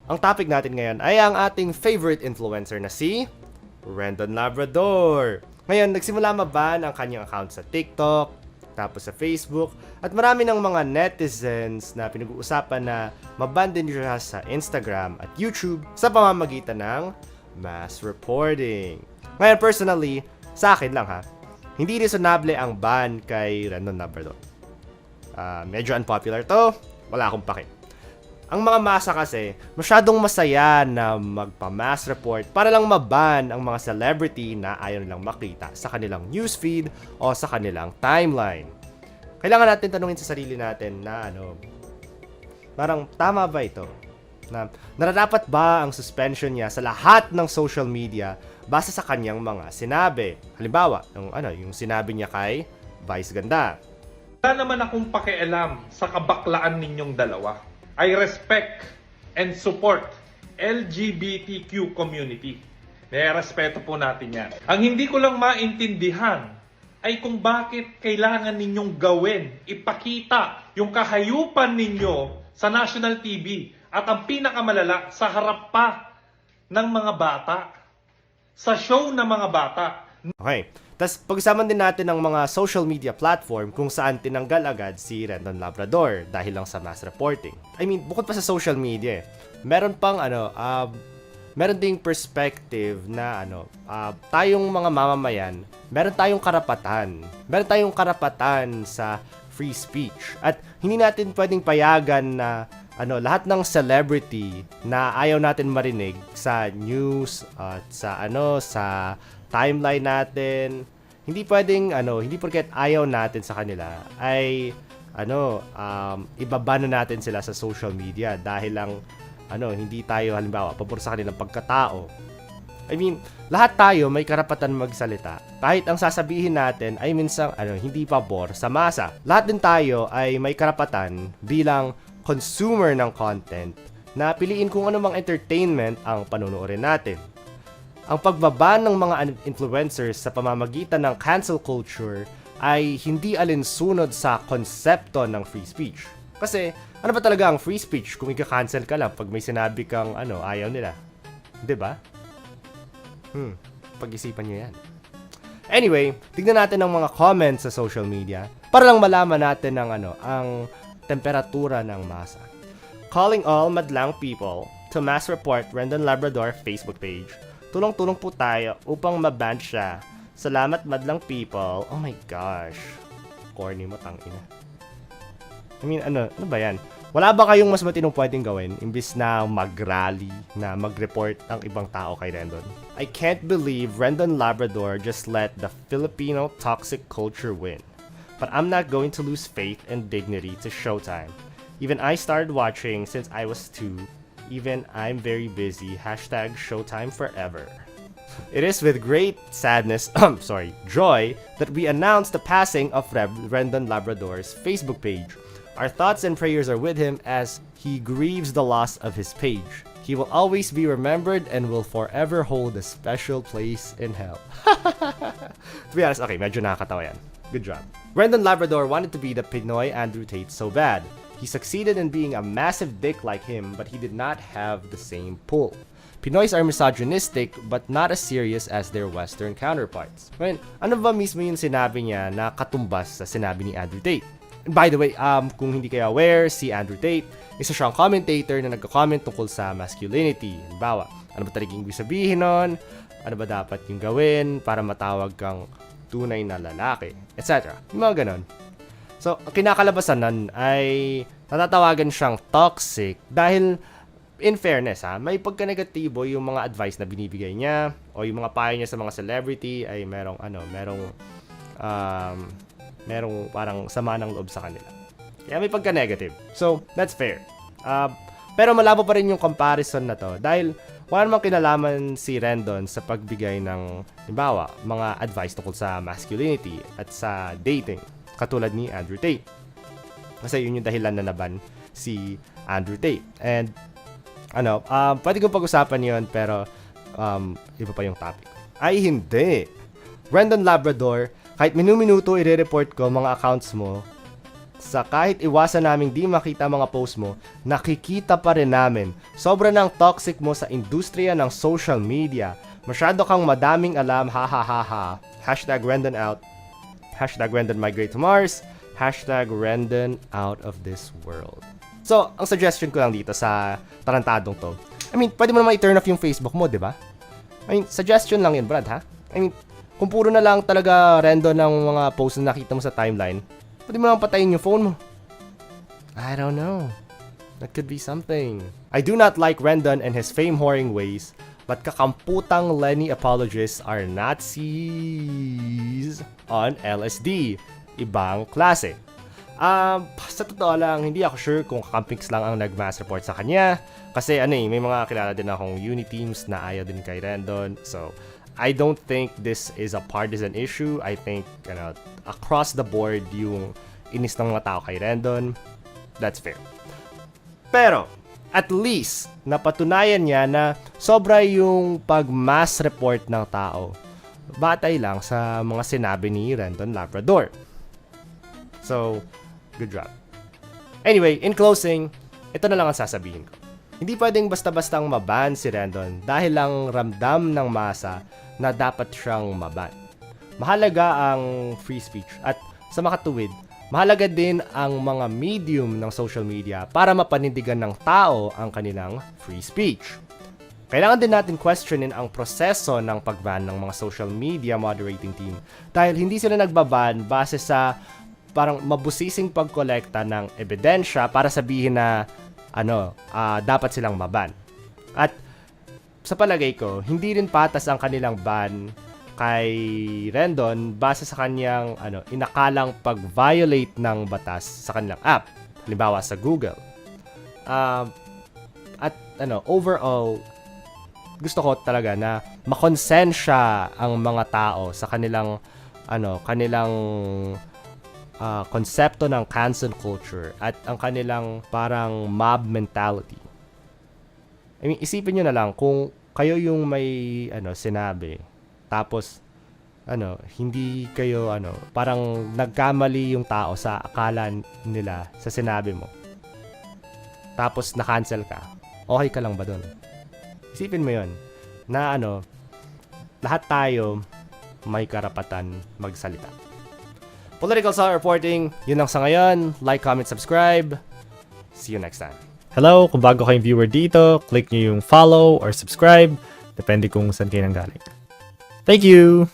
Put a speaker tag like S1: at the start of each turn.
S1: Ang topic natin ngayon ay ang ating favorite influencer na si Rendon Labrador. Ngayon, nagsimula maban ang kanyang account sa TikTok, tapos sa Facebook, at marami ng mga netizens na pinag-uusapan na maban din siya sa Instagram at YouTube sa pamamagitan ng mass reporting. Ngayon, personally, sa akin lang ha, hindi reasonable ang ban kay Rendon Labrador. Medyo unpopular to, wala akong pake. Ang mga masa kasi, masyadong masaya na magpa-mass report para lang maban ang mga celebrity na ayaw nilang makita sa kanilang newsfeed o sa kanilang timeline. Kailangan natin tanungin sa sarili natin na parang tama ba ito? Na nararapat ba ang suspension niya sa lahat ng social media base sa kanyang mga sinabi? Halimbawa, yung sinabi niya kay Vice Ganda.
S2: Wala naman akong pakialam sa kabaklaan ninyong dalawa. I respect and support LGBTQ community. May respeto po natin yan. Ang hindi ko lang maintindihan ay kung bakit kailangan ninyong gawin, ipakita yung kahayupan ninyo sa national TV at ang pinakamalala sa harap pa ng mga bata, sa show ng mga bata.
S1: Okay. Tapos pag-usapan din natin ng mga social media platform kung saan tinanggal agad si Rendon Labrador dahil lang sa mass reporting. I mean, bukod pa sa social media, meron pang meron ding perspective na tayong mga mamamayan, meron tayong karapatan. Meron tayong karapatan sa free speech. At hindi natin pwedeng payagan na lahat ng celebrity na ayaw natin marinig sa news at sa timeline natin, hindi pwedeng hindi porket ayaw natin sa kanila ay ibabano natin sila sa social media dahil lang hindi tayo halimbawa pabor sa kanilang pagkatao. I mean, lahat tayo may karapatan magsalita. Kahit ang sasabihin natin ay minsang hindi pabor sa masa. Lahat din tayo ay may karapatan bilang consumer ng content na piliin kung ano mang entertainment ang panonoorin natin. Ang pagbaban ng mga influencers sa pamamagitan ng cancel culture ay hindi alinsunod sa konsepto ng free speech. Kasi, ano ba talaga ang free speech kung ika-cancel ka lang pag may sinabi kang ayaw nila? 'Di ba? Pag-isipan nyo yan. Anyway, tignan natin ang mga comments sa social media para lang malaman natin ang temperatura ng masa. Calling all madlang people to mass report Rendon Labrador Facebook page. Tulong-tulong po tayo upang maban siya. Salamat madlang people. Oh my gosh. Corny mo, tangina. I mean, ano ba yan? Wala ba kayong mas matinong pwedeng gawin imbis na mag-rally, na mag-report ang ibang tao kay Rendon? I can't believe Rendon Labrador just let the Filipino toxic culture win. But I'm not going to lose faith and dignity to Showtime. Even I started watching since I was 2. Even I'm very busy. #Showtime forever. It is with great sadness, joy, that we announce the passing of Rendon Labrador's Facebook page. Our thoughts and prayers are with him as he grieves the loss of his page. He will always be remembered and will forever hold a special place in hell. To be honest, okay, medyo nakakatawa yan. Good job. Rendon Labrador wanted to be the Pinoy Andrew Tate so bad. He succeeded in being a massive dick like him, but he did not have the same pull. Pinoys are misogynistic but not as serious as their Western counterparts. Well, ano ba mismo yung sinabi niya na katumbas sa sinabi ni Andrew Tate? And by the way, kung hindi kayo aware, si Andrew Tate, isa siyang commentator na nagko-comment tungkol sa masculinity. Halimbawa, ano ba talagang ibig sabihin nun? Ano ba dapat yung gawin para matawag kang tunay na lalaki? Etc. Yung mga ganon. So, ang kinakalabasan nun ay natatawagan siyang toxic dahil in fairness may pagka-negatibo yung mga advice na binibigay niya o yung mga payo niya sa mga celebrity ay merong parang sama ng loob sa kanila. Kaya may pagka-negative. So, that's fair. Pero malabo pa rin yung comparison na to dahil wala namang kinalaman si Rendon sa pagbigay ng, halimbawa, mga advice tungkol sa masculinity at sa dating, katulad ni Andrew Tate. Kasi yun yung dahilan na naban si Andrew Tate. And, pwede kong pag-usapan yun, pero iba pa yung topic. Ay, hindi. Rendon Labrador, kahit minu-minuto i-report ko mga accounts mo, sa kahit iwasan naming di makita mga post mo, nakikita pa rin namin. Sobra ng toxic mo sa industriya ng social media. Masyado kang madaming alam, ha ha ha ha. Hashtag Rendon out. Hashtag Rendon migrate to Mars. Hashtag Rendon out of this world. So, ang suggestion ko lang dito sa tarantadong to, I mean, pwede mo naman i-turn off yung Facebook mo, di ba? I mean, suggestion lang yun, Brad, ha? I mean, kung puro na lang talaga random ng mga posts na nakita mo sa timeline, pwede mo lang patayin yung phone mo. I don't know. That could be something. I do not like Rendon and his fame-whoring ways, but kakamputang Lenny apologists are Nazis on LSD. Ibang klase. Sa totoo lang, hindi ako sure kung Kakampix lang ang nag-mass report sa kanya. Kasi may mga kilala din akong uni teams na ayaw din kay Rendon. So, I don't think this is a partisan issue. I think, across the board, yung inis ng mga tao kay Rendon, that's fair. Pero, at least, napatunayan niya na sobra yung pag-mass report ng tao. Batay lang sa mga sinabi ni Rendon Labrador. So, good job. Anyway, in closing, ito na lang ang sasabihin ko. Hindi pwedeng basta-bastang maban si Rendon dahil lang ramdam ng masa na dapat siyang maban. Mahalaga ang free speech at sa makatuwid, mahalaga din ang mga medium ng social media para mapanindigan ng tao ang kanilang free speech. Kailangan din natin questionin ang proseso ng pag-ban ng mga social media moderating team dahil hindi sila nagbaban base sa parang mabusising pagkolekta ng ebidensya para sabihin na dapat silang maban. At sa palagay ko, hindi rin patas ang kanilang ban kay Rendon base sa kanyang inakalang pag-violate ng batas sa kanilang app, halimbawa sa Google. Overall, gusto ko talaga na makonsensya ang mga tao sa kanilang konsepto ng cancel culture at ang kanilang parang mob mentality. I mean, isipin nyo na lang kung kayo yung may sinabi, tapos hindi kayo parang nagkamali yung tao sa akala nila sa sinabi mo. Tapos na-cancel ka. Okay ka lang ba dun? Isipin mo yun na lahat tayo may karapatan magsalita. Political Salt Reporting, yun lang sa ngayon. Like, comment, subscribe. See you next time.
S3: Hello, kung bago kayong viewer dito, click nyo yung follow or subscribe. Depende kung saan kayo nanggaling. Thank you!